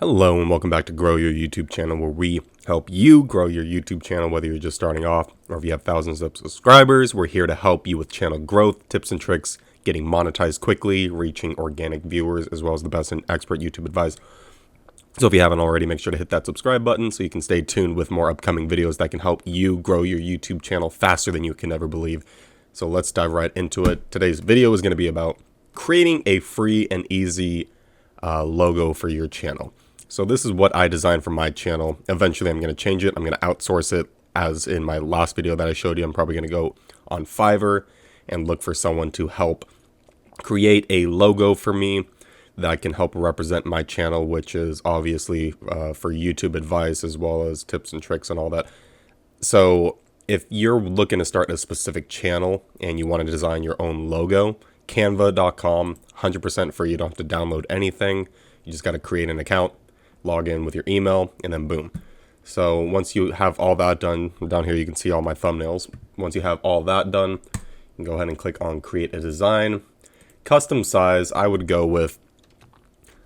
Hello and welcome back to Grow Your YouTube Channel, where we help you grow your YouTube channel, whether you're just starting off or if you have thousands of subscribers. We're here to help you with channel growth, tips and tricks, getting monetized quickly, reaching organic viewers, as well as the best and expert YouTube advice. So if you haven't already, make sure to hit that subscribe button so you can stay tuned with more upcoming videos that can help you grow your YouTube channel faster than you can ever believe. So let's dive right into it. Today's video is going to be about creating a free and easy logo for your channel. So this is what I designed for my channel. Eventually I'm going to change it. I'm going to outsource it, as in my last video that I showed you. I'm probably going to go on Fiverr and look for someone to help create a logo for me that can help represent my channel, which is obviously for YouTube advice as well as tips and tricks and all that. So if you're looking to start a specific channel and you want to design your own logo, Canva.com, 100% free. You don't have to download anything. You just got to create an account, log in with your email, and then boom. So once you have all that done, down here you can see all my thumbnails. Once you have all that done, you can go ahead and click on create a design. Custom size, I would go with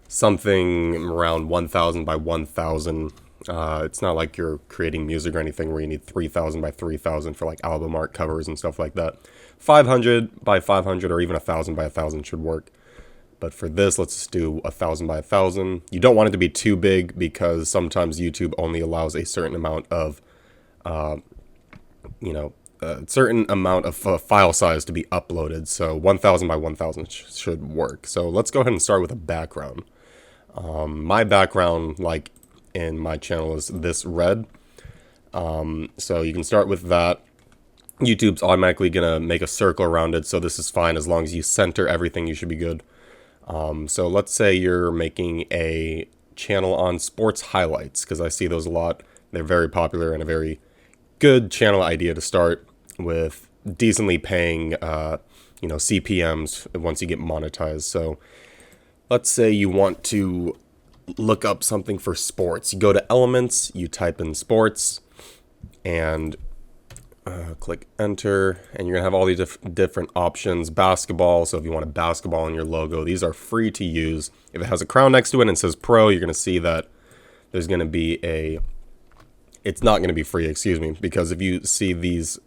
something around 1000 by 1000. It's not like you're creating music or anything where you need 3000 by 3000 for like album art covers and stuff like that. 500 by 500 or even 1000 by 1000 should work. But for this, let's just do 1000 by 1000. You don't want it to be too big because sometimes YouTube only allows a certain amount of, file size to be uploaded. So 1000 by 1000 should work. So let's go ahead and start with a background. My background, like in my channel, is this red. So you can start with that. YouTube's automatically gonna make a circle around it, so this is fine. As long as you center everything, you should be good. So let's say you're making a channel on sports highlights, because I see those a lot. They're very popular and a very good channel idea to start with, decently paying CPMs once you get monetized. So let's say you want to look up something for sports. You go to Elements, you type in sports, and click enter, and you're gonna have all these different options. Basketball, so if you want a basketball in your logo, these are free to use. If it has a crown next to it and says pro, you're gonna see that there's gonna be it's not gonna be free, excuse me, because if you see these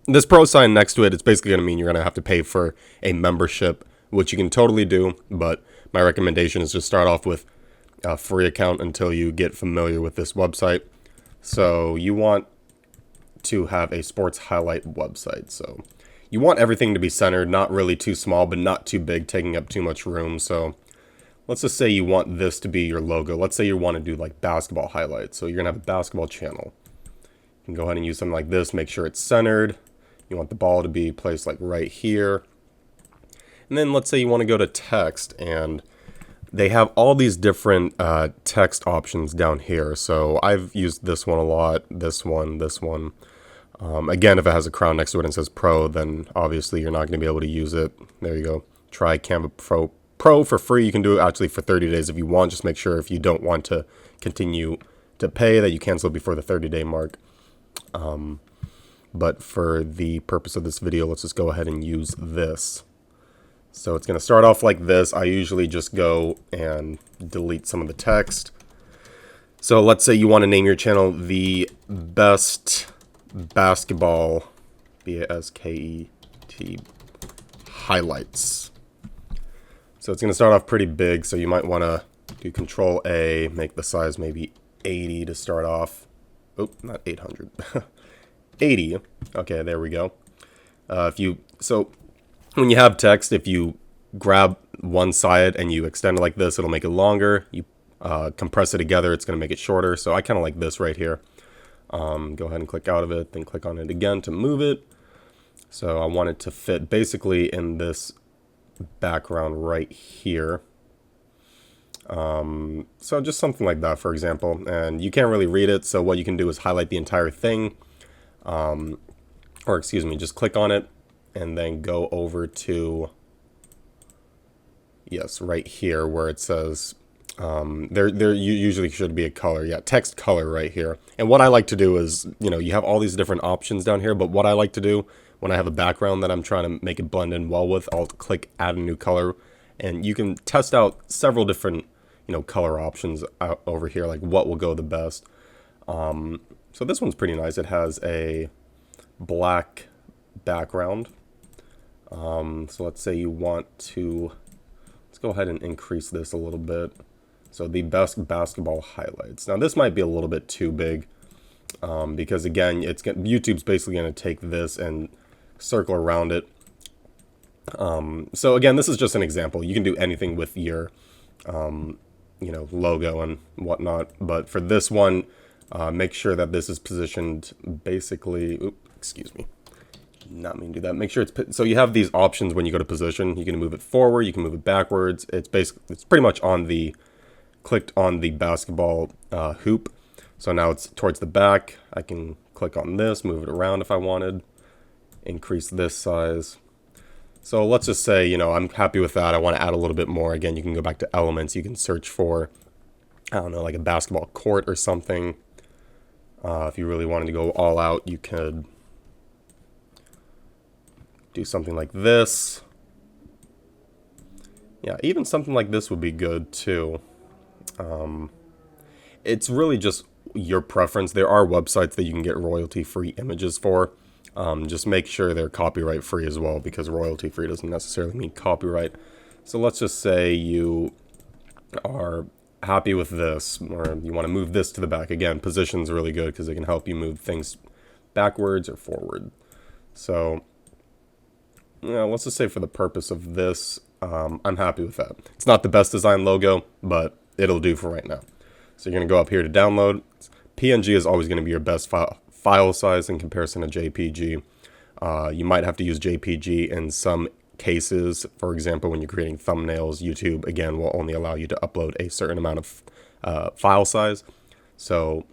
this pro sign next to it, it's basically gonna mean you're gonna have to pay for a membership, which you can totally do, but my recommendation is just start off with a free account until you get familiar with this website. So you want to have a sports highlight website. So you want everything to be centered, not really too small, but not too big, taking up too much room. So let's just say you want this to be your logo. Let's say you want to do like basketball highlights. So you're gonna have a basketball channel. You can go ahead and use something like this, make sure it's centered. You want the ball to be placed like right here. And then let's say you want to go to text, and they have all these different text options down here. So I've used this one a lot, this one. Again, if it has a crown next to it and says Pro, then obviously you're not going to be able to use it. There you go. Try Canva Pro for free. You can do it actually for 30 days if you want. Just make sure if you don't want to continue to pay that you cancel it before the 30-day mark. But for the purpose of this video, let's just go ahead and use this. So it's going to start off like this. I usually just go and delete some of the text. So let's say you want to name your channel the Best Basketball, B-A-S-K-E-T, Highlights. So it's going to start off pretty big, so you might want to do Control A, make the size maybe 80 to start off. Oh, not 800. 80. Okay, there we go. When you have text, if you grab one side and you extend it like this, it'll make it longer. You compress it together, it's going to make it shorter. So I kind of like this right here. Go ahead and click out of it, then click on it again to move it. So I want it to fit basically in this background right here. So just something like that, for example. And you can't really read it, so what you can do is highlight the entire thing. Just click on it and then go over to, yes, right here where it says, there usually should be a color. Yeah, text color right here. And what I like to do is, you have all these different options down here, but what I like to do when I have a background that I'm trying to make it blend in well with, I'll click add a new color, and you can test out several different color options out over here, like what will go the best. So this one's pretty nice. It has a black background. So let's say you want to, let's go ahead and increase this a little bit. So the best basketball highlights. Now this might be a little bit too big, because again, YouTube's basically going to take this and circle around it. So again, this is just an example. You can do anything with your, logo and whatnot. But for this one, make sure that this is positioned basically, excuse me, not mean to do that. Make sure so you have these options when you go to position. You can move it forward, you can move it backwards. It's pretty much clicked on the basketball hoop. So now it's towards the back. I can click on this, move it around if I wanted, increase this size. So let's just say, I'm happy with that. I want to add a little bit more. Again, you can go back to elements. You can search for, I don't know, like a basketball court or something. If you really wanted to go all out, you could do something like this. Yeah, even something like this would be good too. It's really just your preference. There are websites that you can get royalty-free images for. Just make sure they're copyright free as well, because royalty free doesn't necessarily mean copyright. So let's just say you are happy with this, or you want to move this to the back. Again, position's really good because it can help you move things backwards or forward. So let's just say for the purpose of this, I'm happy with that. It's not the best design logo, but it'll do for right now. So you're going to go up here to download. PNG is always going to be your best file size in comparison to JPG. You might have to use JPG in some cases. For example, when you're creating thumbnails, YouTube, again, will only allow you to upload a certain amount of file size. So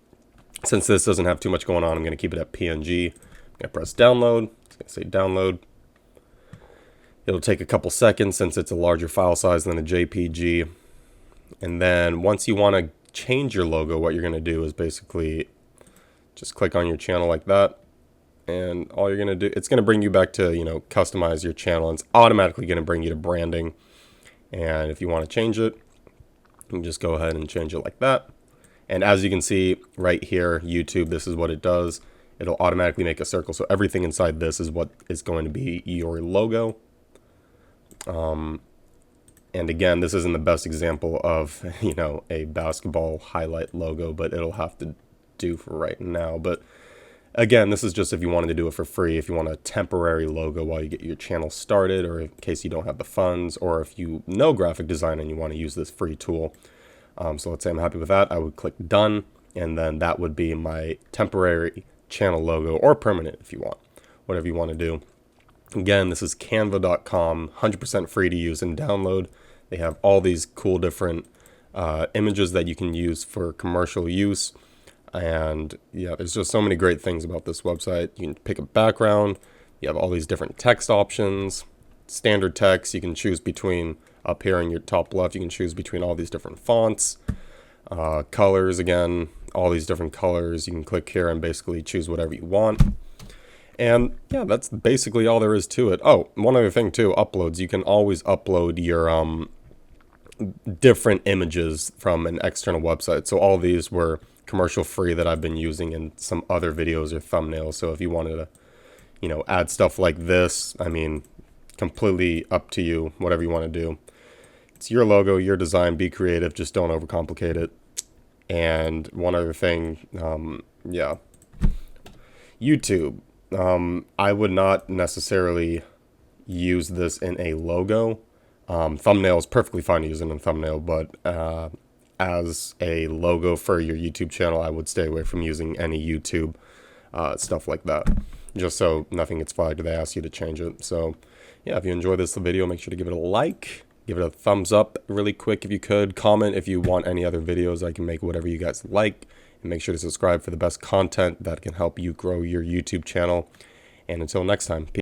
since this doesn't have too much going on, I'm going to keep it at PNG. I'm going to press download. It's going to say download. It'll take a couple seconds since it's a larger file size than a JPG. And then once you want to change your logo, what you're going to do is basically just click on your channel like that, and all you're going to do, it's going to bring you back to, customize your channel, and it's automatically going to bring you to branding. And if you want to change it, you can just go ahead and change it like that. And as you can see right here, YouTube, this is what it does. It'll automatically make a circle. So everything inside this is what is going to be your logo. And again, this isn't the best example of, a basketball highlight logo, but it'll have to do for right now. But again, this is just if you wanted to do it for free, if you want a temporary logo while you get your channel started, or in case you don't have the funds, or if you know graphic design and you want to use this free tool. So let's say I'm happy with that. I would click done, and then that would be my temporary channel logo, or permanent if you want, whatever you want to do. Again, this is canva.com, 100% free to use and download. They have all these cool different images that you can use for commercial use. And yeah, there's just so many great things about this website. You can pick a background. You have all these different text options, standard text. You can choose between, up here in your top left, you can choose between all these different fonts, colors, again, all these different colors. You can click here and basically choose whatever you want. And yeah, that's basically all there is to it. Oh, one other thing too, uploads. You can always upload your different images from an external website. So all these were commercial free that I've been using in some other videos or thumbnails. So if you wanted to, add stuff like this, I mean, completely up to you, whatever you want to do. It's your logo, your design, be creative, just don't overcomplicate it. And one other thing, yeah, YouTube. I would not necessarily use this in a logo. Thumbnail is perfectly fine to use in a thumbnail, but as a logo for your YouTube channel, I would stay away from using any YouTube stuff like that, just so nothing gets flagged or they ask you to change it. So yeah, if you enjoyed this video, make sure to give it a like, give it a thumbs up really quick if you could, comment if you want any other videos. I can make whatever you guys like, and make sure to subscribe for the best content that can help you grow your YouTube channel. And until next time, peace.